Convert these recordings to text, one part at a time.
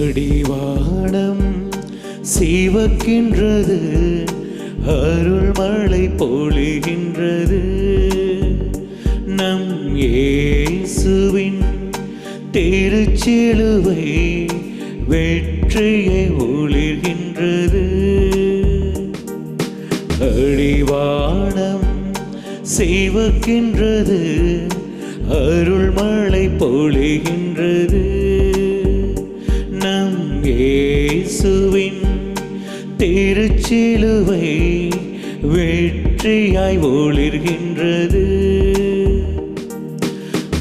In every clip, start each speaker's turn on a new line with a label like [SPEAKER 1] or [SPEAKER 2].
[SPEAKER 1] அடிவானம் சிவக்கின்றது, அருள் மழை பொழிகின்றது. நம் இயேசுவின் திருச்சிலுவை வெற்றியை ஒளிர்கின்றது. அடிவானம் சிவக்கின்றது, அருள் மழை பொழிகின்றது. நம் இயேசுவின் திருச்சிலுவை வெற்றியாய் ஒளிர்கின்றது.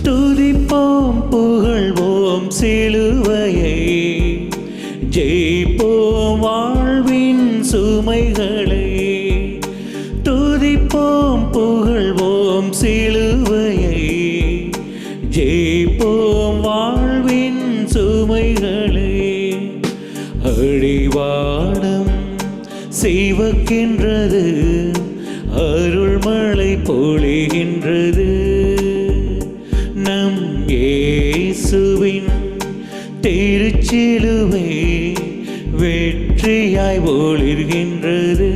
[SPEAKER 1] துதிப்போம் புகழ்வோம் சிலுவையை, ஜெயிப்போம் வாழ்வின் சுமைகளை. துதிப்போம் புகழ்வோம் சிலுவையை, ஜெயிப்போம் வாழ்வின் சுமைகளை. அடிவானம் சிவக்கின்றது, அருள் மழை பொழிகின்றது. நம் இயேசுவின் திருச்சிலுவை வெற்றியாய் ஒளிர்கின்றது.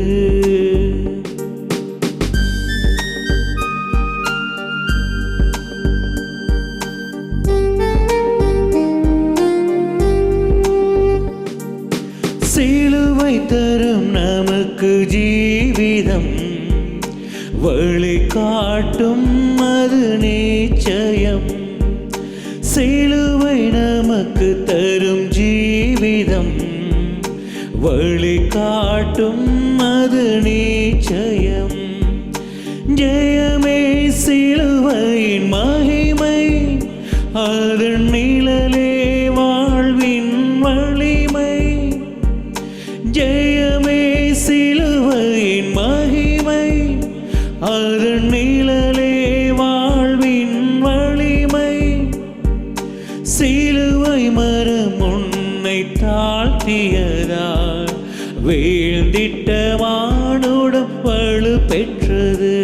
[SPEAKER 1] சிலுவை தரும் நமக்கு ஜீவிதம், வழி காட்டும் அது நிச்சயம். சிலுவை நமக்கு தரும் ஜீவிதம், வழி காட்டும் அது நிச்சயம். ஜெயமே சிலுவையின் மகிமை, அதன் நிழலே வாழ்வின் வலிமை. ஜெயமே சிலுவையின் மகிமை, அதன் நிழலே வாழ்வின் வலிமை. சிலுவை மரம் உன்னை தாழ்த்தியதால் வீழ்ந்திட்ட மானுடம் வலு பெற்றது.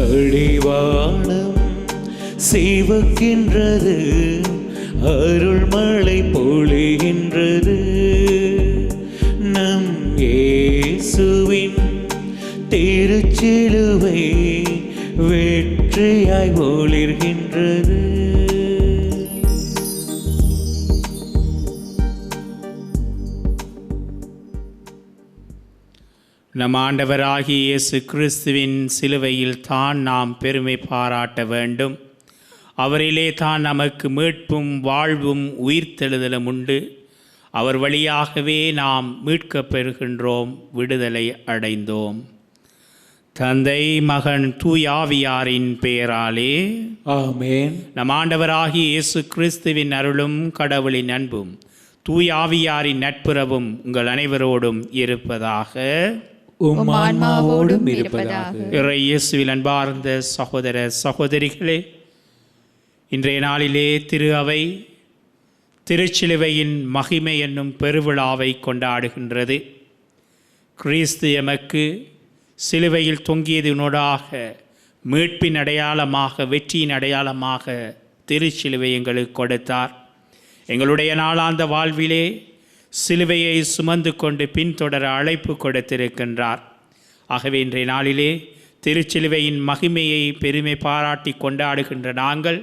[SPEAKER 1] அடிவானம் சிவக்கின்றது, அருள் மழை பொழிகின்றது. நம் இயேசுவின் திருச்சிலுவை வெற்றியாய் ஒளிர்கின்றது.
[SPEAKER 2] நம் ஆண்டவராகிய இயேசு கிறிஸ்துவின் சிலுவையில் தான் நாம் பெருமை பாராட்ட வேண்டும். அவரிலே தான் நமக்கு மீட்பும் வாழ்வும் உயிர்த்தெழுதலும் உண்டு. அவர் வழியாகவே நாம் மீட்கப் பெறுகின்றோம், விடுதலை அடைந்தோம். தந்தை மகன் தூயாவியாரின் பெயராலே
[SPEAKER 1] ஆமென்.
[SPEAKER 2] நம் ஆண்டவராகிய இயேசு கிறிஸ்துவின் அருளும் கடவுளின் அன்பும் தூயாவியாரின் நட்புறவும் உங்கள் அனைவரோடும் இருப்பதாக.
[SPEAKER 1] உம் ஆன்மாவோடும் இருப்பதாக.
[SPEAKER 2] இறை இயேசுவில் அன்பார்ந்த சகோதர சகோதரிகளே, இன்றைய நாளிலே திரு அவை திருச்சிலுவையின் மகிமை என்னும் பெருவிழாவை கொண்டாடுகின்றது. கிறிஸ்து எமக்கு சிலுவையில் தொங்கியதினூடாக மீட்பின் அடையாளமாக, வெற்றியின் அடையாளமாக திருச்சிலுவை எங்களுக்கு கொடுத்தார். எங்களுடைய நாளாந்த வாழ்விலே சிலுவையை சுமந்து கொண்டு பின்தொடர அழைப்பு கொடுத்திருக்கின்றார். ஆகவே இன்றைய நாளிலே திருச்சிலுவையின் மகிமையை பெருமை பாராட்டி கொண்டாடுகின்ற நாங்கள்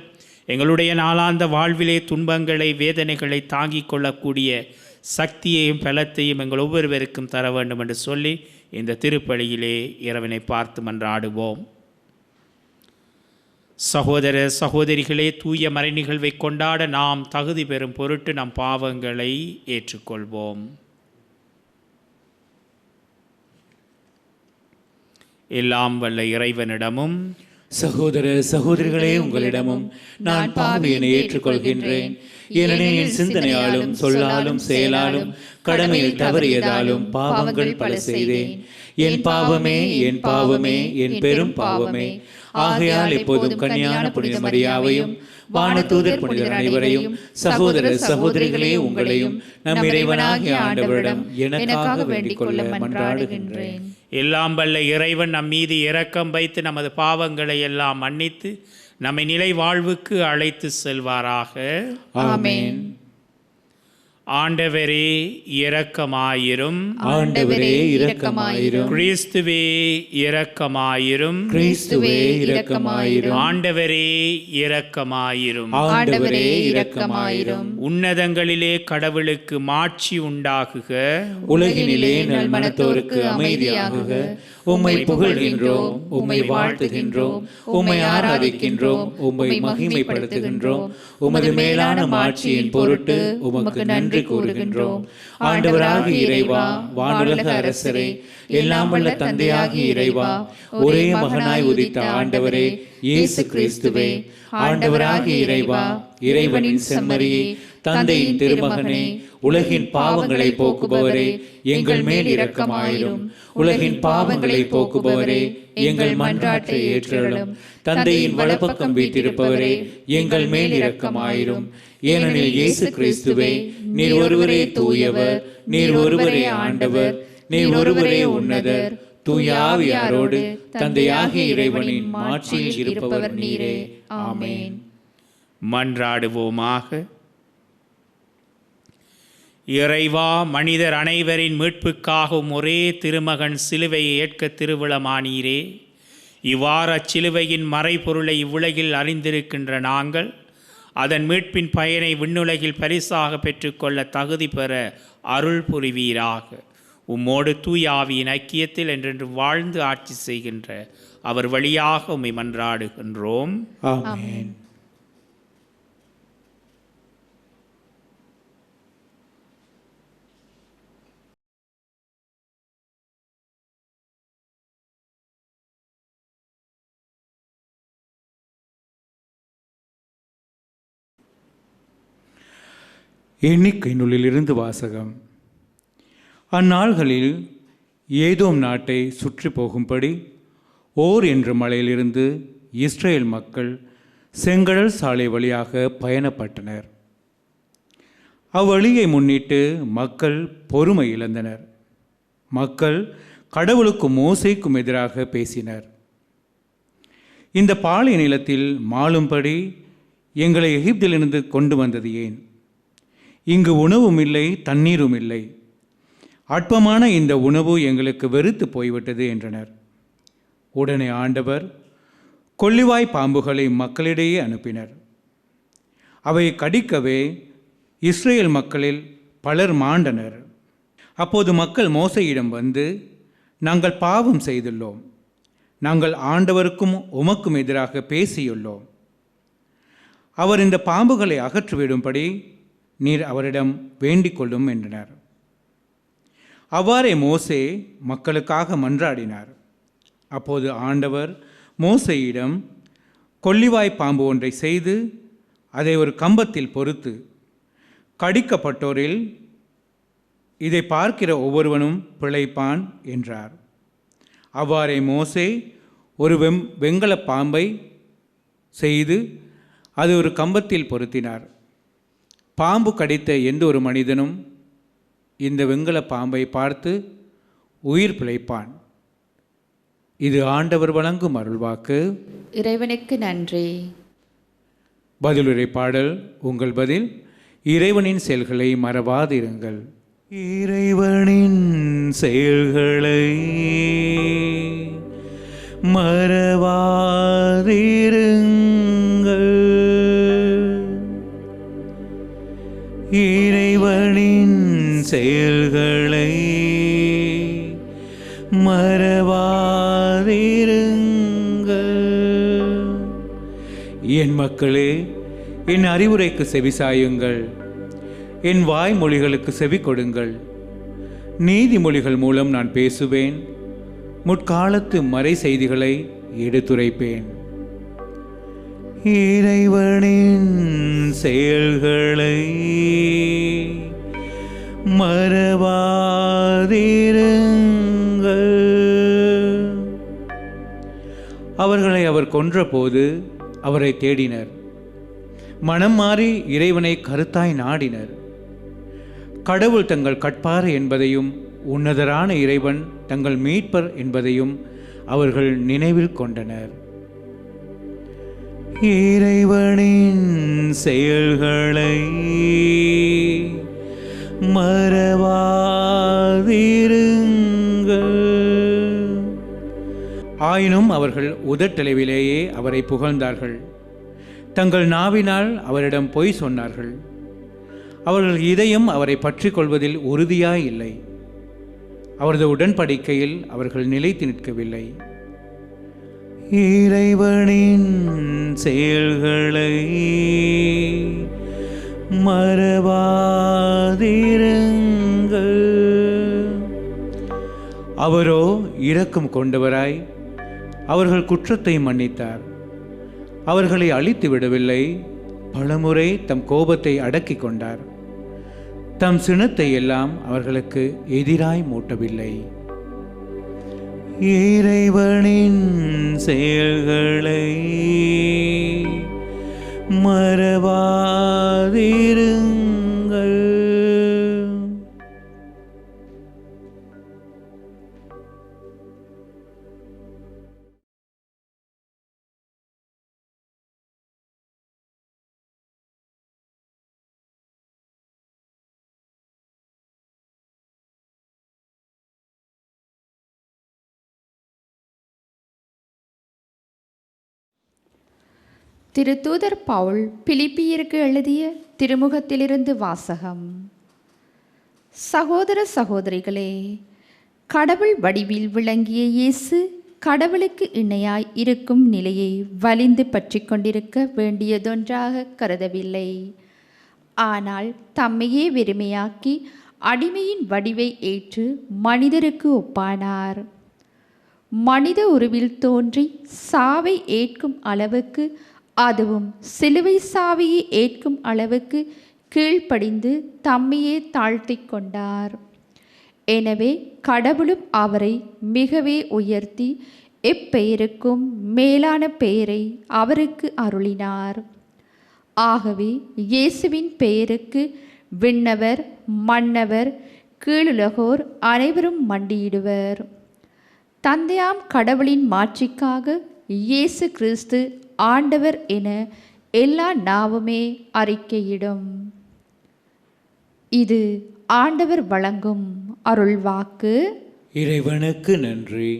[SPEAKER 2] எங்களுடைய நாளாந்த வாழ்விலே துன்பங்களை, வேதனைகளை தாங்கிக் கொள்ளக்கூடிய சக்தியையும் பலத்தையும் எங்கள் ஒவ்வொருவருக்கும் தர வேண்டும் என்று சொல்லி இந்த திருப்பலியிலே இறைவனை பார்த்து மன்றாடுவோம். சகோதர சகோதரிகளே, தூய மறை நிகழ்வை கொண்டாட நாம் தகுதி பெறும் பொருட்டு நம் பாவங்களை ஏற்றுக்கொள்வோம். எல்லாம் வல்ல இறைவனிடமும்
[SPEAKER 1] சகோதர சகோதரிகளே, உங்களிடமும் நான் பாவியனை ஏற்றுக்கொள்கின்றேன். ஏனெனில் என் சிந்தனையாலும் சொல்லாலும் செயலாலும் கடமையில் தவறியதாலும் பாவங்கள் பல செய்தேன். என் பாவமே, என் பாவமே, என் பெரும் பாவமே. ஆகையால் எப்போதும் கன்னியான புனித மரியாவையும் வானதூதர் புனிதர் அனைவரையும் சகோதர சகோதரிகளே உங்களையும் நம் இறைவனாகிய ஆண்டவரிடம் எனக்காக வேண்டிக் கொள்ள மன்றாடுகின்றேன்.
[SPEAKER 2] எல்லாம் வல்ல இறைவன் நம் மீது இரக்கம் வைத்து நமது பாவங்களை எல்லாம் மன்னித்து நம்மை நிலை வாழ்வுக்கு அழைத்து செல்வாராக.
[SPEAKER 1] ஆமென்.
[SPEAKER 2] ஆண்டவரே இரக்கமாயிரும்.
[SPEAKER 1] ஆண்டவரே இரக்கமாயிரும்.
[SPEAKER 2] கிறிஸ்துவே இரக்கமாயிரும்.
[SPEAKER 1] கிறிஸ்துவே இரக்கமாயிரும்.
[SPEAKER 2] ஆண்டவரே இரக்கமாயிரும்.
[SPEAKER 1] ஆண்டவரே இரக்கமாயிரும்.
[SPEAKER 2] உன்னதங்களிலே கடவுளுக்கு மாட்சி உண்டாகுக.
[SPEAKER 1] உலகினிலே நல்மனத்தோருக்கு அமைதியாகுக. உம்மை புகழ்கின்றோம், உம்மை வாழ்த்துகின்றோம், உம்மை ஆராதிக்கின்றோம், உம்மை மகிமைப்படுத்துகின்றோம். உமது மேலான மாட்சியின் பொருட்டு உமக்கு நன்றி கூறுகின்றோம். ஆண்டவராகிய இறைவா, வானுலக அரசரே, எல்லாம் வல்ல தந்தையாகிய இறைவா, ஒரே மகனாய் உதித்த ஆண்டவரே இயேசு கிறிஸ்துவே, ஆண்டவராகிய இறைவா, இறைவனின் செம்மறியே, தந்தையின் திருமகனே, உலகின் பாவங்களை போக்குபவரே, எங்கள் மேல் இரக்கமாயிரும். உலகின் பாவங்களை போக்குபவரே, எங்கள் மன்றாட்டை ஏற்றருளும். தந்தையின் வலப்பக்கம் வீற்றிருப்பவரே, எங்கள் மேல் இரக்கமாயிரும். ஏனெனில் இயேசு கிறிஸ்துவே, நீர் ஒருவரே தூயவர், நீர் ஒருவரே ஆண்டவர், நீர் ஒருவரே உன்னதர், தூய ஆவியாரோடு தந்தையாகிய இறைவனின் மாட்சியில் இருப்பவர் நீரே. ஆமென்.
[SPEAKER 2] மன்றாடுவோமாக. இறைவா, மனிதர் அனைவரின் மீட்புக்காகவும் ஒரே திருமகன் சிலுவையை ஏற்க திருவிழமானீரே. இவ்வாறு அச்சிலுவையின் மறைபொருளை இவ்வுலகில் அறிந்திருக்கின்ற நாங்கள் அதன் மீட்பின் பயனை விண்ணுலகில் பரிசாக பெற்றுக்கொள்ள தகுதி பெற அருள் புரிவீராக. உம்மோடு தூய ஆவியின் ஐக்கியத்தில் என்றென்று வாழ்ந்து ஆட்சி செய்கின்ற அவர் வழியாக உம்மை மன்றாடுகின்றோம்.
[SPEAKER 1] ஆமென். எண்ணிக்கை நூலிலிருந்து வாசகம். அந்நாள்களில் ஏதோம் நாட்டை சுற்றி போகும்படி ஓர் என்ற மலையிலிருந்து இஸ்ரேல் மக்கள் செங்கடல் சாலை வழியாக பயணப்பட்டனர். அவ்வழியை முன்னிட்டு மக்கள் பொறுமை இழந்தனர். மக்கள் கடவுளுக்கும் மோசேக்கும் எதிராக பேசினர். இந்த பாலை நிலத்தில் மாளும்படி எங்களை எகிப்திலிருந்து கொண்டு வந்தது ஏன்? இங்கு உணவும் இல்லை, தண்ணீரும் இல்லை. அற்பமான இந்த உணவு எங்களுக்கு வெறுத்து போய்விட்டது என்றனர். உடனே ஆண்டவர் கொள்ளிவாய் பாம்புகளை மக்களிடையே அனுப்பினர். அவை கடிக்கவே இஸ்ரேல் மக்களில் பலர் மாண்டனர். அப்போது மக்கள் மோசேயிடம் வந்து, நாங்கள் பாவம் செய்துள்ளோம், நாங்கள் ஆண்டவருக்கும் உமக்கும் எதிராக பேசியுள்ளோம். அவர் இந்த பாம்புகளை அகற்றிவிடும்படி நீர் அவரிடம் வேண்டிக் கொள்ளும் என்றனர். அவ்வாறே மோசே மக்களுக்காக மன்றாடினார். அப்போது ஆண்டவர் மோசேயிடம் கொள்ளிவாய் பாம்பு ஒன்றை செய்து அதை ஒரு கம்பத்தில் பொறுத்து, கடிக்கப்பட்டோரில் இதை பார்க்கிற ஒவ்வொருவனும் பிழைப்பான் என்றார். அவ்வாறே மோசே ஒரு வெண்கல பாம்பை செய்து அது ஒரு கம்பத்தில் பொருத்தினார். பாம்பு கடித்த எந்த ஒரு மனிதனும் இந்த வெண்கல பாம்பை பார்த்து உயிர் பிழைப்பான். இது ஆண்டவர் வழங்கும் அருள்வாக்கு.
[SPEAKER 3] இறைவனுக்கு நன்றி.
[SPEAKER 1] பதிலுரை பாடல். உங்கள் பதில்: இறைவனின் செயல்களை மறவாதிருங்கள். இறைவனின் செயல்களை மறவாதிருங்கள். இறைவனின் செயல்களை மறவாதிருங்கள். என் மக்களே, என் அறிவுரைக்கு செவிசாயுங்கள், என் வாய்மொழிகளுக்கு செவி கொடுங்கள். நீதிமொழிகள் மூலம் நான் பேசுவேன், முற்காலத்து மறை செய்திகளை எடுத்துரைப்பேன். இறைவனின் செயல்களை மறவாதிருங்கள். அவர்களை அவர் கொன்றபோது அவரை தேடினர். மனம் மாறி இறைவனை கருத்தாய் நாடினர். கடவுள் தங்கள் கட்பாறு என்பதையும் உன்னதரான இறைவன் தங்கள் மீட்பர் என்பதையும் அவர்கள் நினைவில் கொண்டனர். இறைவனின் செயல்களை மறவாதிருங்கள். ஆயினும் அவர்கள் உதட்டளவிலேயே அவரை புகழ்ந்தார்கள், தங்கள் நாவினால் அவரிடம் பொய் சொன்னார்கள். அவர்கள் இதயம் அவரை பற்றி கொள்வதில் உறுதியாய் இல்லை. அவரது உடன்படிக்கையில் அவர்கள் நிலைத்து நிற்கவில்லை. இறைவனின் செயல்களை மறவாதிருங்கள். அவரோ இரக்கம் கொண்டவராய் அவர்கள் குற்றத்தை மன்னித்தார். அவர்களை அழித்து விடவில்லை, பலமுறை தம் கோபத்தை அடக்கிக் கொண்டார். தம் சினத்தை எல்லாம் அவர்களுக்கு எதிராய் மூட்டவில்லை. இறைவனின் செயல்களை மறவாதிருங்கள்.
[SPEAKER 3] திருத்தூதர் பவுல் பிலிப்பியருக்கு எழுதிய திருமுகத்திலிருந்து வாசகம். சகோதர சகோதரிகளே, கடவுள் வடிவில் விளங்கிய இயேசு கடவுளுக்கு இணையாய் இருக்கும் நிலையை வலிந்து பற்றி கொண்டிருக்க வேண்டியதொன்றாக கருதவில்லை. ஆனால் தம்மையே வெறுமையாக்கி அடிமையின் வடிவை ஏற்று மனிதருக்கு ஒப்பானார். மனித உருவில் தோன்றி சாவை ஏற்கும் அளவுக்கு, அதுவும் சிலுவை சாவையை ஏற்கும் அளவுக்கு கீழ்ப்படிந்து தம்மையே தாழ்த்தி கொண்டார். எனவே கடவுளும் அவரை மிகவே உயர்த்தி எப்பெயருக்கும் மேலான பெயரை அவருக்கு அருளினார். ஆகவே இயேசுவின் பெயருக்கு விண்ணவர், மன்னவர், கீழுலகோர் அனைவரும் மண்டியிடுவர். தந்தையாம் கடவுளின் மாட்சிக்காக இயேசு கிறிஸ்து ஆண்டவர் என எல்லா நாவுமே அறிக்கையிடும். இது ஆண்டவர் வழங்கும் அருள்வாக்கு.
[SPEAKER 1] இறைவனுக்கு நன்றி.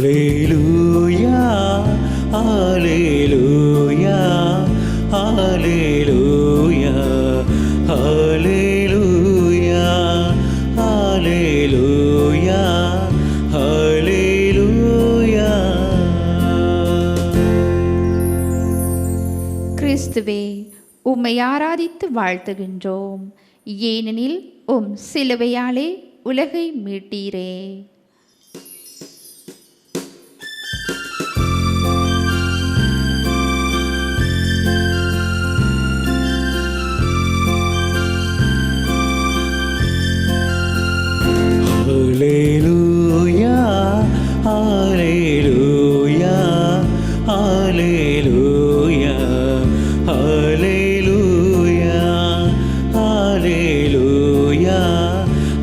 [SPEAKER 1] Hallelujah, hallelujah, hallelujah, hallelujah, hallelujah, hallelujah.
[SPEAKER 3] கிறிஸ்துவே, உம்மை ஆராதித்து வாழ்த்துகின்றோம். ஏனெனில் உம் சிலுவையாலே உலகை மீட்டீரே.
[SPEAKER 1] Hallelujah, hallelujah, hallelujah, hallelujah, hallelujah,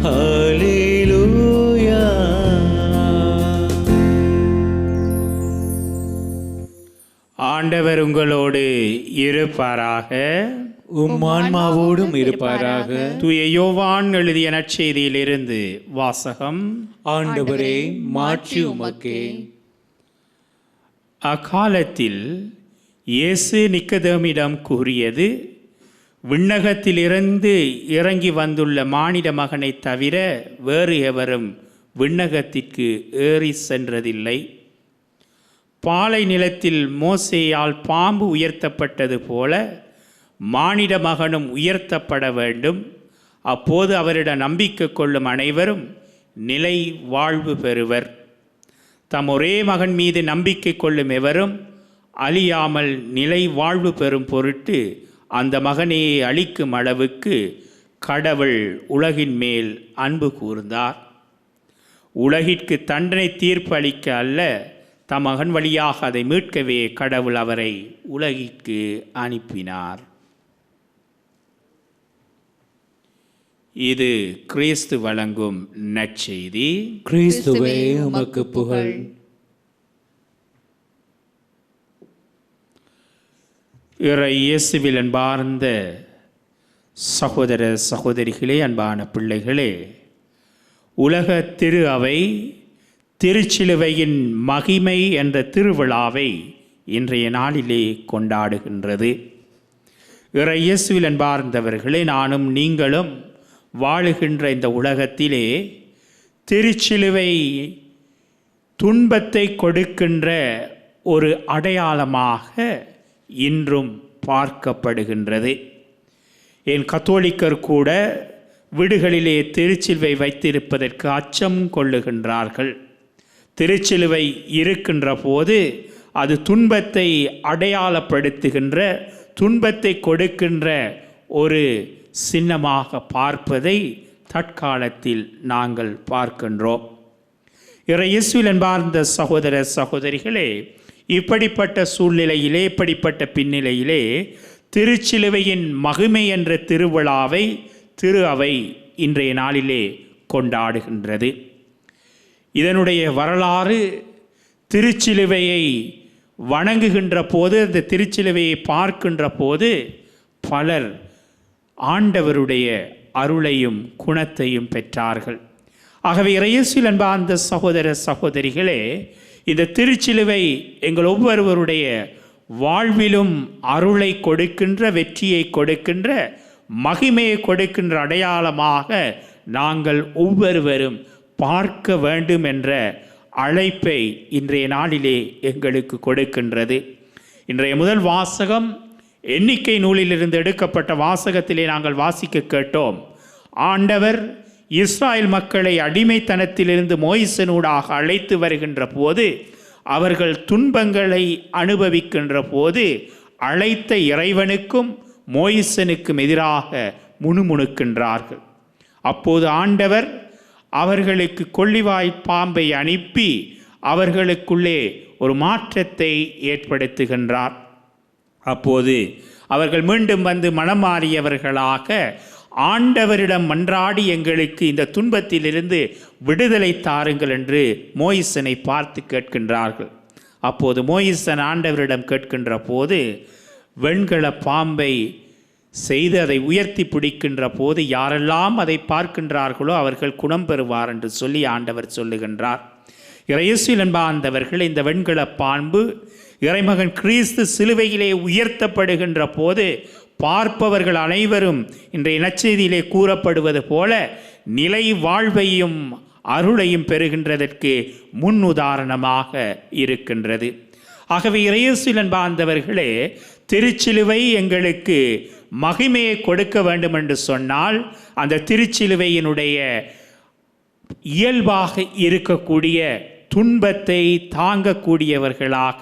[SPEAKER 1] hallelujah.
[SPEAKER 2] ஆண்டவர் உங்களோடு இருப்பாராக.
[SPEAKER 1] உம் ஆன்மாவோடும் இருப்பாராக.
[SPEAKER 2] தூய யோவான் எழுதிய நற்செய்தியிலிருந்து வாசகம்.
[SPEAKER 1] ஆண்டவரே, மாட்சி உமக்கே.
[SPEAKER 2] அக்காலத்தில் இயேசு நிக்கதேமிடம் கூறியது, விண்ணகத்திலிருந்து இறங்கி வந்துள்ள மானிட மகனைத் தவிர வேறு எவரும் விண்ணகத்திற்கு ஏறி சென்றதில்லை. பாலை நிலத்தில் மோசேயால் பாம்பு உயர்த்தப்பட்டது போல மானிட மகனும் உயர்த்தப்பட வேண்டும். அப்போது அவரிடம் நம்பிக்கை கொள்ளும் அனைவரும் நிலை வாழ்வு பெறுவர். தம் ஒரே மகன் மீது நம்பிக்கை கொள்ளும் எவரும் அழியாமல் நிலை வாழ்வு பெறும் பொருட்டு அந்த மகனையே அழிக்கும் அளவுக்கு கடவுள் உலகின் மேல் அன்பு கூர்ந்தார். உலகிற்கு தண்டனை தீர்ப்பு அளிக்க அல்ல, தம் மகன் வழியாக அதை மீட்கவே கடவுள் அவரை உலகிற்கு அனுப்பினார். இது கிறிஸ்து வழங்கும் நற்செய்தி.
[SPEAKER 1] கிறிஸ்துவே உமக்கு புகழ்.
[SPEAKER 2] இயேசுவில் அன்பார்ந்த சகோதர சகோதரிகளே, அன்பான பிள்ளைகளே, உலக திரு அவை திருச்சிலுவையின் மகிமை என்ற திருவிழாவை இன்றைய நாளிலே கொண்டாடுகின்றது. இயேசுவில் அன்பார்ந்தவர்களே, நானும் நீங்களும் வாழுகின்ற இந்த உலகத்திலே திருச்சிலுவை துன்பத்தை கொடுக்கின்ற ஒரு அடையாளமாக இன்றும் பார்க்கப்படுகின்றது. என் கத்தோலிக்கர் கூட வீடுகளிலே திருச்சிலுவை வைத்திருப்பதற்கு அச்சம் கொள்ளுகின்றார்கள். திருச்சிலுவை இருக்கின்ற போது அது துன்பத்தை அடையாளப்படுத்துகின்ற, துன்பத்தை கொடுக்கின்ற ஒரு சின்னமாக பார்ப்பதை தற்காலத்தில் நாங்கள் பார்க்கின்றோம். இயேசுவில் அன்பார்ந்த சகோதர சகோதரிகளே, இப்படிப்பட்ட சூழ்நிலையிலே, இப்படிப்பட்ட பின்னிலையிலே திருச்சிலுவையின் மகிமை என்ற திருவிழாவை திரு அவை இன்றைய நாளிலே கொண்டாடுகின்றது. இதனுடைய வரலாறு, திருச்சிலுவையை வணங்குகின்ற போது, அந்த திருச்சிலுவையை பார்க்கின்ற போது பலர் ஆண்டவருடைய அருளையும் குணத்தையும் பெற்றார்கள். ஆகவே இயேசுவில் அன்பார்ந்த சகோதர சகோதரிகளே, இந்த திருச்சிலுவை எங்கள் ஒவ்வொருவருடைய வாழ்விலும் அருளை கொடுக்கின்ற, வெற்றியை கொடுக்கின்ற, மகிமையை கொடுக்கின்ற அடையாளமாக நாங்கள் ஒவ்வொருவரும் பார்க்க வேண்டும் என்ற அழைப்பை இன்றைய நாளிலே எங்களுக்கு கொடுக்கின்றது. இன்றைய முதல் வாசகம் எண்ணிக்கை நூலிலிருந்து எடுக்கப்பட்ட வாசகத்திலே நாங்கள் வாசிக்க கேட்டோம். ஆண்டவர் இஸ்ராயல் மக்களை அடிமைத்தனத்திலிருந்து மோயிசனூடாக அழைத்து வருகின்ற போது, அவர்கள் துன்பங்களை அனுபவிக்கின்ற போது அழைத்த இறைவனுக்கும் மோயிசனுக்கும் எதிராக முணுமுணுக்கின்றார்கள். அப்போது ஆண்டவர் அவர்களுக்கு கொள்ளிவாய் பாம்பை அனுப்பி அவர்களுக்குள்ளே ஒரு மாற்றத்தை ஏற்படுத்துகின்றார். அப்போது அவர்கள் மீண்டும் வந்து மனம் மாறியவர்களாக ஆண்டவரிடம் மன்றாடி, எங்களுக்கு இந்த துன்பத்திலிருந்து விடுதலை தாருங்கள் என்று மோயிசனை பார்த்து கேட்கின்றார்கள். அப்போது மோயிசன் ஆண்டவரிடம் கேட்கின்ற போது, வெண்கல பாம்பை செய்து அதை உயர்த்தி பிடிக்கின்ற போது யாரெல்லாம் அதை பார்க்கின்றார்களோ அவர்கள் குணம் பெறுவார் என்று சொல்லி ஆண்டவர் சொல்லுகின்றார். இயேசுவில் அன்பார்ந்தவர்கள், இந்த வெண்கல பாம்பு இறைமகன் கிறிஸ்து சிலுவையிலே உயர்த்தப்படுகின்ற போது பார்ப்பவர்கள் அனைவரும் இன்றைய நற்செய்தியிலே கூறப்படுவது போல நிலை வாழ்வையும் அருளையும் பெறுகின்றதற்கு முன் உதாரணமாக இருக்கின்றது. ஆகவே இயேசுவில் அன்பார்ந்தவர்களே, திருச்சிலுவை எங்களுக்கு மகிமையை கொடுக்க வேண்டும் என்று சொன்னால், அந்த திருச்சிலுவையினுடைய இயல்பாக இருக்கக்கூடிய துன்பத்தை தாங்கக்கூடியவர்களாக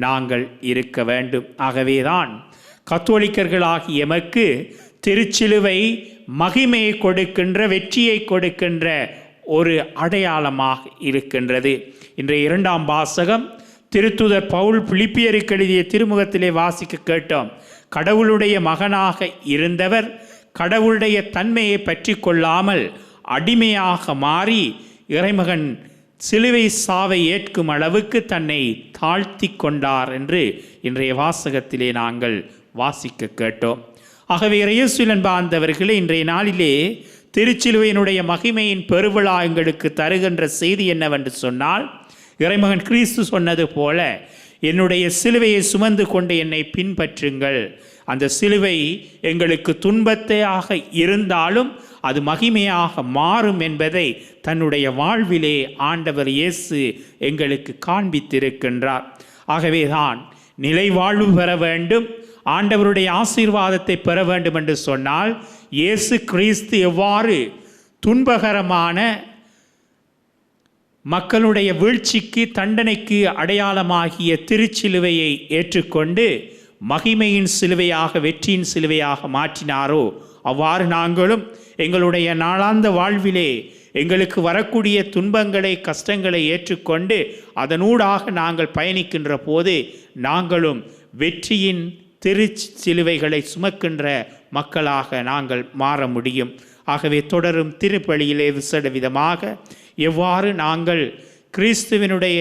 [SPEAKER 2] நாங்கள் இருக்க வேண்டும். ஆகவேதான் கத்தோலிக்கர்களாகிய எமக்கு திருச்சிலுவை மகிமையை கொடுக்கின்ற, வெற்றியை கொடுக்கின்ற ஒரு அடையாளமாக இருக்கின்றது. இன்றைய இரண்டாம் வாசகம் திருத்தூதர் பவுல் பிலிப்பியருக்கு எழுதிய திருமுகத்திலே வாசிக்க கேட்டோம். கடவுளுடைய மகனாக இருந்தவர் கடவுளுடைய தன்மையை பற்றி கொள்ளாமல் அடிமையாக மாறி இறைமகன் சிலுவை சாவை ஏற்கும் அளவுக்கு தன்னை தாழ்த்தி கொண்டார் என்று இன்றைய வாசகத்திலே நாங்கள் வாசிக்க கேட்டோம். ஆகவே இயேசுவில் அன்பார்ந்தவர்களே, இன்றைய நாளிலே திருச்சிலுவையினுடைய மகிமையின் பெருவிழா எங்களுக்கு தருகின்ற செய்தி என்னவென்று சொன்னால், இறைமகன் கிறிஸ்து சொன்னது போல, என்னுடைய சிலுவையை சுமந்து கொண்டு என்னை பின்பற்றுங்கள். அந்த சிலுவை எங்களுக்கு துன்பத்தையாக இருந்தாலும் அது மகிமையாக மாறும் என்பதை தன்னுடைய வாழ்விலே ஆண்டவர் இயேசு எங்களுக்கு காண்பித்திருக்கின்றார். ஆகவேதான் நிலை வாழ்வு பெற வேண்டும், ஆண்டவருடைய ஆசீர்வாதத்தை பெற வேண்டும் என்று சொன்னால், இயேசு கிறிஸ்து எவ்வாறு துன்பகரமான மக்களுடைய வீழ்ச்சிக்கு, தண்டனைக்கு அடையாளமாகிய திருச்சிலுவையை ஏற்றுக்கொண்டு மகிமையின் சிலுவையாக, வெற்றியின் சிலுவையாக மாற்றினாரோ, அவ்வாறு நாங்களும் எங்களுடைய நாளாந்த வாழ்விலே எங்களுக்கு வரக்கூடிய துன்பங்களை, கஷ்டங்களை ஏற்றுக்கொண்டு அதனூடாக நாங்கள் பயணிக்கின்ற போது நாங்களும் வெற்றியின் திருச்சிலுவைகளை சுமக்கின்ற மக்களாக நாங்கள் மாற முடியும். ஆகவே தொடரும் திருப்பலியிலே விசேட விதமாக எவ்வாறு நாங்கள் கிறிஸ்துவினுடைய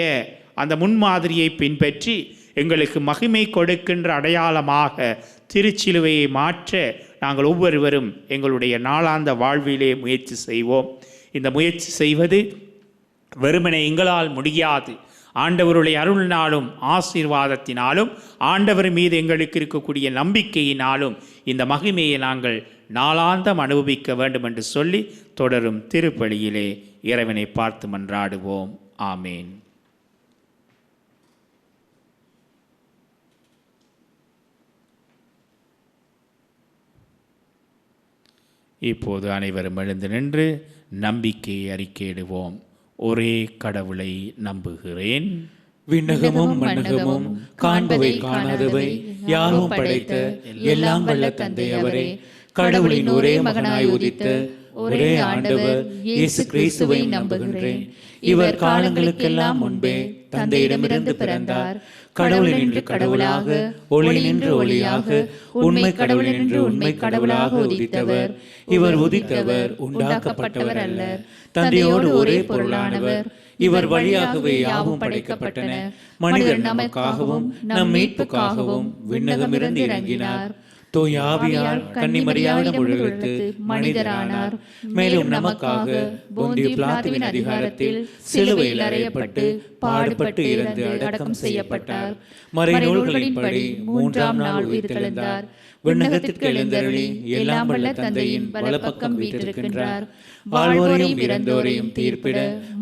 [SPEAKER 2] அந்த முன்மாதிரியை பின்பற்றி எங்களுக்கு மகிமை கொடுக்கின்ற அடையாளமாக திருச்சிலுவையை மாற்ற நாங்கள் ஒவ்வொருவரும் எங்களுடைய நாளாந்த வாழ்விலே முயற்சி செய்வோம். இந்த முயற்சி செய்வது வெறுமனே எங்களால் முடியாது. ஆண்டவருடைய அருளினாலும் ஆசீர்வாதத்தினாலும் ஆண்டவர் மீது எங்களுக்கு இருக்கக்கூடிய நம்பிக்கையினாலும் இந்த மகிமையை நாங்கள் நாளாந்தம் அனுபவிக்க வேண்டும் என்று சொல்லி தொடரும் திருப்பலியிலே இறைவனை பார்த்து மன்றாடுவோம். ஆமேன். இப்போது அனைவரும் எழுந்து நின்று நம்பிக்கையை அறிக்கையிடுவோம். ஒரே கடவுளை நம்புகிறேன்.
[SPEAKER 1] விண்ணகமும் மண்ணகமும் காண்பவை காணாதவை யாவும் படைத்த எல்லாம் வல்ல தந்தை அவரே, கடவுளின் ஒரே மகனாய் உதித்த ஒரே ஆண்டவர் இயேசு கிறிஸ்துவை நம்புகின்றேன். இவர் காலங்களுக்கெல்லாம் முன்பே தந்தையிடமிருந்து பிறந்தார். கடவுள் நின்று கடவுளாக, ஒளி நின்று ஒளியாக, உண்மை கடவுள் நின்று உண்மை கடவுளாக உதித்தவர். இவர் உதித்தவர் உண்டாக்கப்பட்டவர் அல்ல, தந்தையோடு ஒரே பொருளானவர். இவர் வழியாகவே யாவும் படைக்கப்பட்டன. மனிதர் நமக்காகவும் நம் மீட்புக்காகவும் விண்ணகமிருந்து இறங்கினார். தூய ஆவியால் கன்னிமரியாவிடம் உடலெடுத்து மனிதரானார். மேலும் நமக்காக போந்திய பிலாத்துவின் அதிகாரத்தில் சிலுவையில் அறையப்பட்டு பாடுபட்டு இறந்து அடக்கம் செய்யப்பட்டார். மறைநூல்களின்படி மூன்றாம் நாள் உயிர்த்தெழுந்தார். விண்ணகத்திற்கு எழுந்தருளி எல்லாம் வல்ல தந்தையின் வலப்பக்கம் வீற்றிருக்கின்றார். வாழ்வோரையும் இறந்தோரையும் தீர்ப்பிட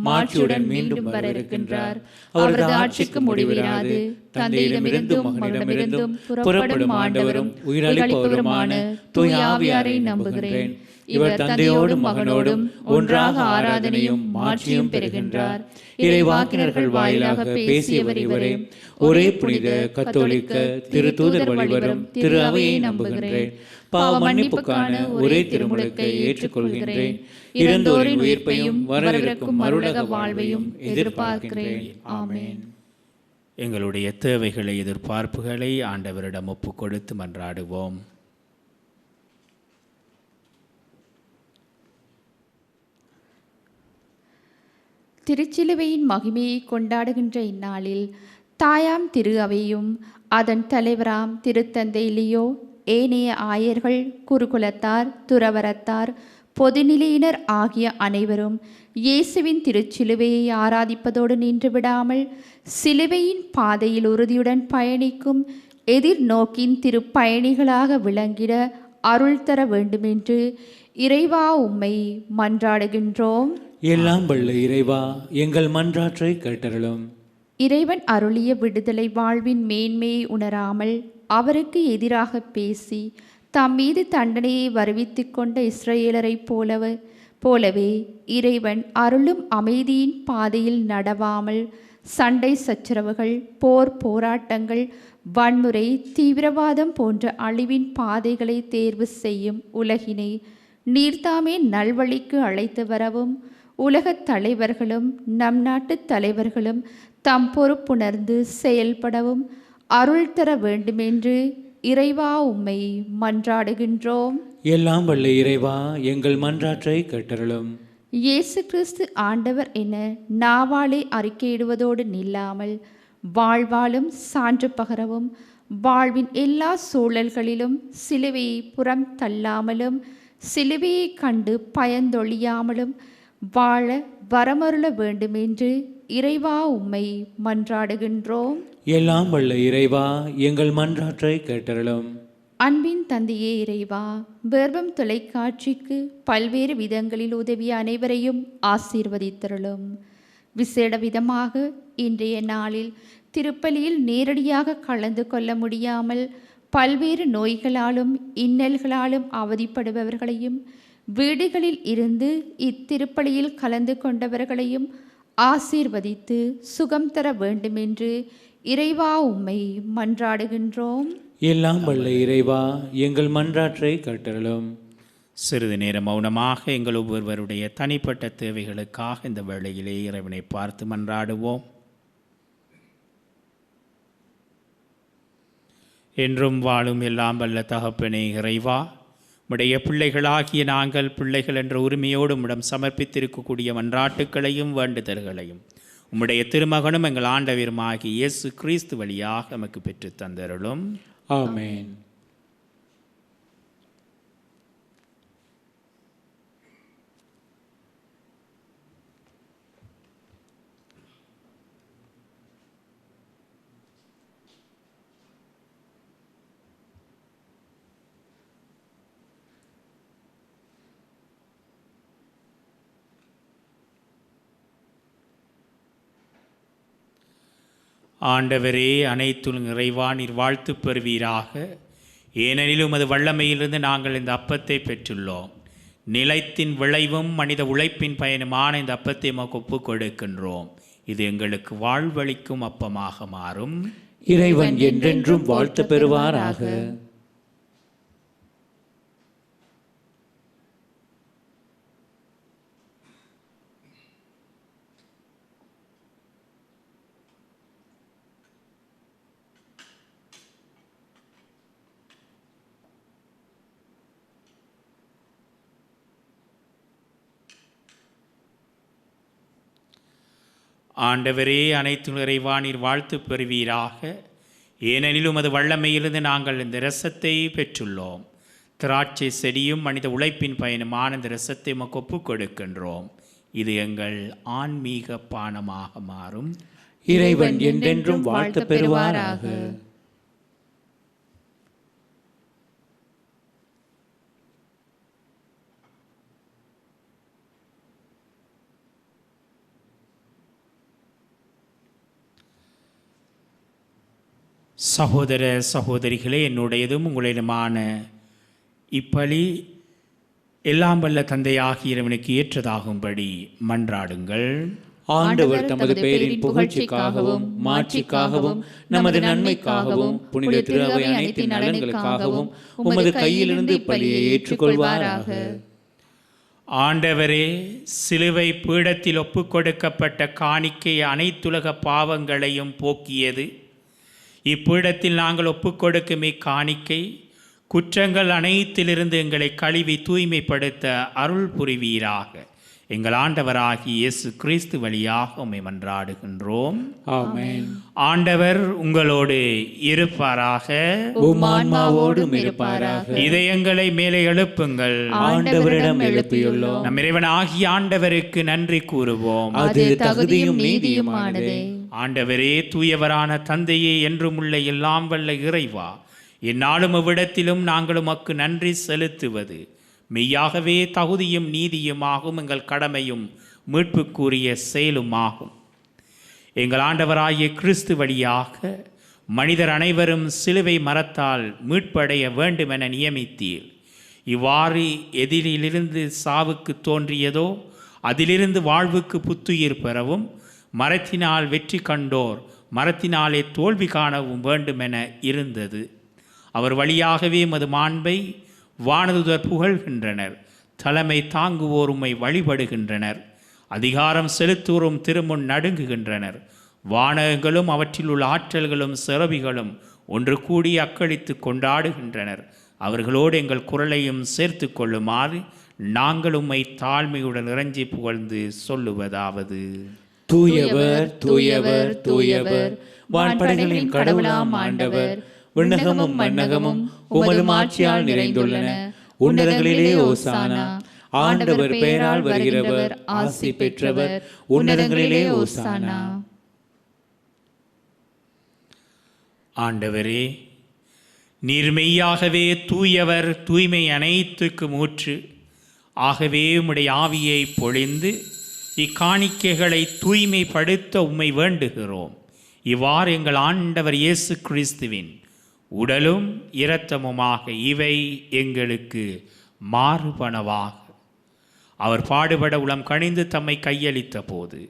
[SPEAKER 1] மாட்சியுடன் மீண்டும் வர இருக்கின்றார். அவரது ஆட்சிக்கு முடிவிராது. தந்தையிடமிருந்தும் மகனிடமிருந்தும் புறப்படும் ஆண்டவரும் உயிரளிப்பவருமான தூய ஆவியாரை நம்புகிறேன். இவர் தந்தையோடும் மகனோடும் ஒன்றாக ஆராதனையும் மாட்சியும் பெறுகின்றார். இறைவாக்கினர்கள் வாயிலாக பேசியவர் இவரே. ஒரே புனித கத்தோலிக்க திரு தூதர் வழிவரும் திரு அவையை நம்புகின்றேன். பாவ மன்னிப்புக்கான ஒரே திருமுழுக்கை ஏற்றுக்கொள்கின்றேன். இறந்தோரின் உயிர்ப்பையும் வரவிருக்கும் மறுலக வாழ்வையும் எதிர்பார்க்கிறேன். ஆமென்.
[SPEAKER 2] எங்களுடைய தேவைகளை எதிர்பார்ப்புகளை ஆண்டவரிடம் ஒப்பு கொடுத்து மன்றாடுவோம்.
[SPEAKER 3] திருச்சிலுவையின் மகிமையை கொண்டாடுகின்ற இந்நாளில் தாயாம் திரு அவையும் அதன் தலைவராம் திருத்தந்தை லியோ, ஏனைய ஆயர்கள், குருகுலத்தார், துறவரத்தார், பொதுநிலையினர் ஆகிய அனைவரும் இயேசுவின் திருச்சிலுவையை ஆராதிப்பதோடு நின்று விடாமல் சிலுவையின் பாதையில் உறுதியுடன் பயணிக்கும் எதிர்நோக்கின் திருப்பயணிகளாக விளங்கிட அருள் தர வேண்டுமென்று இறைவா உம்மை மன்றாடுகின்றோம்.
[SPEAKER 1] எல்லாம் வல்ல இறைவா, எங்கள் மன்றாற்றை கேட்டருளும்.
[SPEAKER 3] இறைவன் அருளிய விடுதலை வாழ்வின் மேன்மையை உணராமல் அவருக்கு எதிராக பேசி தம் மீது தண்டனையை வருவித்து கொண்ட இஸ்ரவேலரைப் போலவே இறைவன் அருளும் அமைதியின் பாதையில் நடவாமல் சண்டை சச்சரவுகள், போராட்டங்கள், வன்முறை, தீவிரவாதம் போன்ற அழிவின் பாதைகளை தேர்வு செய்யும் உலகினை நீர்தாமே நல்வழிக்கு அழைத்து வரவும் உலகத் தலைவர்களும் நம் நாட்டு தலைவர்களும் தம் பொறுப்புணர்ந்து செயல்படவும் அருள் தர வேண்டுமென்று இறைவா உம்மை மன்றாடுகின்றோம்.
[SPEAKER 1] எல்லாம் வல்ல இறைவா, எங்கள் மன்றாற்றை கேட்டருளும்.
[SPEAKER 3] இயேசு கிறிஸ்து ஆண்டவர் என நாவாலே அறிக்கையிடுவதோடு நில்லாமல் வாழ்வாலும் சான்று பகரவும் வாழ்வின் எல்லா சூழல்களிலும் சிலுவையை புறம் தள்ளாமலும் சிலுவையை கண்டு பயந்தொழியாமலும் வாழ வரமருள வேண்டுமென்று இறைவா உம்மை மன்றாடுகின்றோம்.
[SPEAKER 1] எல்லாம் வல்ல இறைவா, எங்கள் மன்றாற்றை கேட்டருளும்.
[SPEAKER 3] அன்பின் தந்தையே இறைவா, வேர்வம் தொலைக்காட்சிக்கு பல்வேறு விதங்களில் உதவிய அனைவரையும் ஆசீர்வதித்தருளும். விசேட விதமாக இன்றைய நாளில் திருப்பலியில் நேரடியாக கலந்து கொள்ள முடியாமல் பல்வேறு நோய்களாலும் இன்னல்களாலும் அவதிப்படுபவர்களையும் வீடுகளில் இருந்து இத்திருப்பலியில் கலந்து கொண்டவர்களையும் ஆசீர்வதித்து சுகம் தர வேண்டுமென்று இறைவா உம்மை மன்றாடுகின்றோம்.
[SPEAKER 1] எல்லாம் வல்ல இறைவா, எங்கள் மன்றாற்றை கேட்டருளும்.
[SPEAKER 2] சிறிது நேரம் மௌனமாக எங்கள் ஒவ்வொருவருடைய தனிப்பட்ட தேவைகளுக்காக இந்த வேளையிலே இறைவனை பார்த்து மன்றாடுவோம். என்றும் வாழும் எல்லாம் வல்ல தகப்பனே இறைவா, உம்முடைய பிள்ளைகளாகிய நாங்கள் பிள்ளைகள் என்ற உரிமையோடு உம்மிடம் சமர்ப்பித்திருக்கக்கூடிய மன்றாட்டுக்களையும் வேண்டுதல்களையும் உம்முடைய திருமகனும் எங்கள் ஆண்டவருமாகிய இயேசு கிறிஸ்து வழியாக நமக்கு பெற்று தந்தருளும்.
[SPEAKER 1] ஆமென்.
[SPEAKER 2] ஆண்டவரே, அனைத்தும் நிறைவா நீர் வாழ்த்து பெறுவீராக. ஏனெனில் உமது வல்லமையிலிருந்து நாங்கள் இந்த அப்பத்தை பெற்றுள்ளோம். நிலத்தின் விளைவும் மனித உழைப்பின் பயனுமான இந்த அப்பத்தை நமக்கு ஒப்புக் கொடுக்கின்றோம். இது எங்களுக்கு வாழ்வளிக்கும் அப்பமாக மாறும்.
[SPEAKER 1] இறைவன் என்றென்றும் வாழ்த்து பெறுவாராக.
[SPEAKER 2] ஆண்டவரே, அனைத்து நிறைவா நீர் வாழ்த்து பெறுவீராக. ஏனெனில் உமது வல்லமையிலிருந்து நாங்கள் இந்த இரசத்தை பெற்றுள்ளோம். திராட்சை செடியும் மனித உழைப்பின் பயனுமான இந்த இரசத்தை நமக்கு ஒப்புக் கொடுக்கின்றோம். இது எங்கள் ஆன்மீக பானமாக மாறும்.
[SPEAKER 1] இறைவன் என்றென்றும் வாழ்த்து பெறுவாராக.
[SPEAKER 2] சகோதர சகோதரிகளே, என்னுடையதும் உங்களிடமான இப்பலி எல்லாம் வல்ல தந்தையாகிய இறைவனுக்கு ஏற்றதாகும்படி மன்றாடுங்கள்.
[SPEAKER 1] ஆண்டவர் தமது பெயரின் புகழ்ச்சிக்காகவும் மாட்சிக்காகவும் நமது நன்மைக்காகவும் புனித திரு அவை அனைத்தின் நலன்களுக்காகவும் உமது கையிலிருந்து இப்பலியை ஏற்றுக்கொள்வாராக.
[SPEAKER 2] ஆண்டவரே, சிலுவை பீடத்தில் ஒப்புக் கொடுக்கப்பட்ட காணிக்கை அனைத்துலக பாவங்களையும் போக்கியது. இப்பீடத்தில் நாங்கள் ஒப்புக்கொடுக்கும் இக்காணிக்கை குற்றங்கள் அனைத்திலிருந்து எங்களை கழுவி தூய்மைப்படுத்த அருள் புரிவீராக. எங்கள் ஆண்டவராகிய இயேசு கிறிஸ்து வழியாக உம்மை மன்றாடுகின்றோம்.
[SPEAKER 1] ஆமென்.
[SPEAKER 2] ஆண்டவர் உங்களோடு இருப்பாராக.
[SPEAKER 1] உம் ஆன்மாவோடும் இருப்பாராக.
[SPEAKER 2] இதயங்களை மேலே எழுப்புங்கள்.
[SPEAKER 1] ஆண்டவரிடம் எழுப்பியுள்ளோம்.
[SPEAKER 2] நம் இறைவனாகிய ஆண்டவருக்கு நன்றி கூறுவோம்.
[SPEAKER 1] அது தகுதியும் நீதியுமானதே.
[SPEAKER 2] ஆண்டவரே, தூயவரான தந்தையே, என்றும் உள்ள எல்லாம் வல்ல இறைவா, எந்நாளும் இவ்விடத்திலும் நாங்கள் உமக்கு நன்றி செலுத்துவது மெய்யாகவே தகுதியும் நீதியுமாகும், எங்கள் கடமையும் மீட்புக்குரிய செயலுமாகும். எங்கள் ஆண்டவராகிய கிறிஸ்து வழியாக மனிதர் அனைவரும் சிலுவை மரத்தால் மீட்படைய வேண்டுமென நியமித்தீர். இவ்வாறு எதிரிலிருந்து சாவுக்கு தோன்றியதோ அதிலிருந்து வாழ்வுக்கு புத்துயிர் பெறவும், மரத்தினால் வெற்றி கண்டோர் மரத்தினாலே தோல்வி காணவும் வேண்டுமென இருந்தது. அவர் வழியாகவே மது மாண்பை வானதுதர் புகழ்கின்றனர். தலைமை தாங்குவோர் உம்மை வழிபடுகின்றனர். அதிகாரம் செலுத்துவோரும் திருமுன் நடுங்குகின்றனர். வானகங்களும் அவற்றில் உள்ள ஆற்றல்களும் சிறவிகளும் ஒன்று கூடி அக்களித்து கொண்டாடுகின்றனர். அவர்களோடு எங்கள் குரலையும் சேர்த்து கொள்ளுமாறு நாங்கள் உம்மை தாழ்மையுடன் இறைஞ்சி புகழ்ந்து சொல்லுவதாவது:
[SPEAKER 1] தூயவர் தூயவர் தூயவர், வான்படைகளின் கடவுளாம் ஆண்டவர். விண்ணகமும் மண்ணகமும் உமது மாட்சியால் நிறைந்துள்ளன. உன்னதங்களிலே ஓசானா. ஆண்டவர் பெயரால் வருகிறவர் ஆசி பெற்றவர். உன்னதங்களிலே ஓசானா.
[SPEAKER 2] ஆண்டவரே, நீர் மெய்யாகவே தூயவர், தூய்மை அனைத்துக்கும் ஊற்று. ஆகவே உம்முடைய ஆவியை பொழிந்து இக்காணிக்கைகளை தூய்மைப்படுத்த உம்மை வேண்டுகிறோம். இவ்வாறு எங்கள் ஆண்டவர் இயேசு கிறிஸ்துவின் உடலும் இரத்தமுமாக இவை எங்களுக்கு மாறுபனவாக. அவர் பாடுபட உளம் கனிந்து தம்மை கையளித்த போது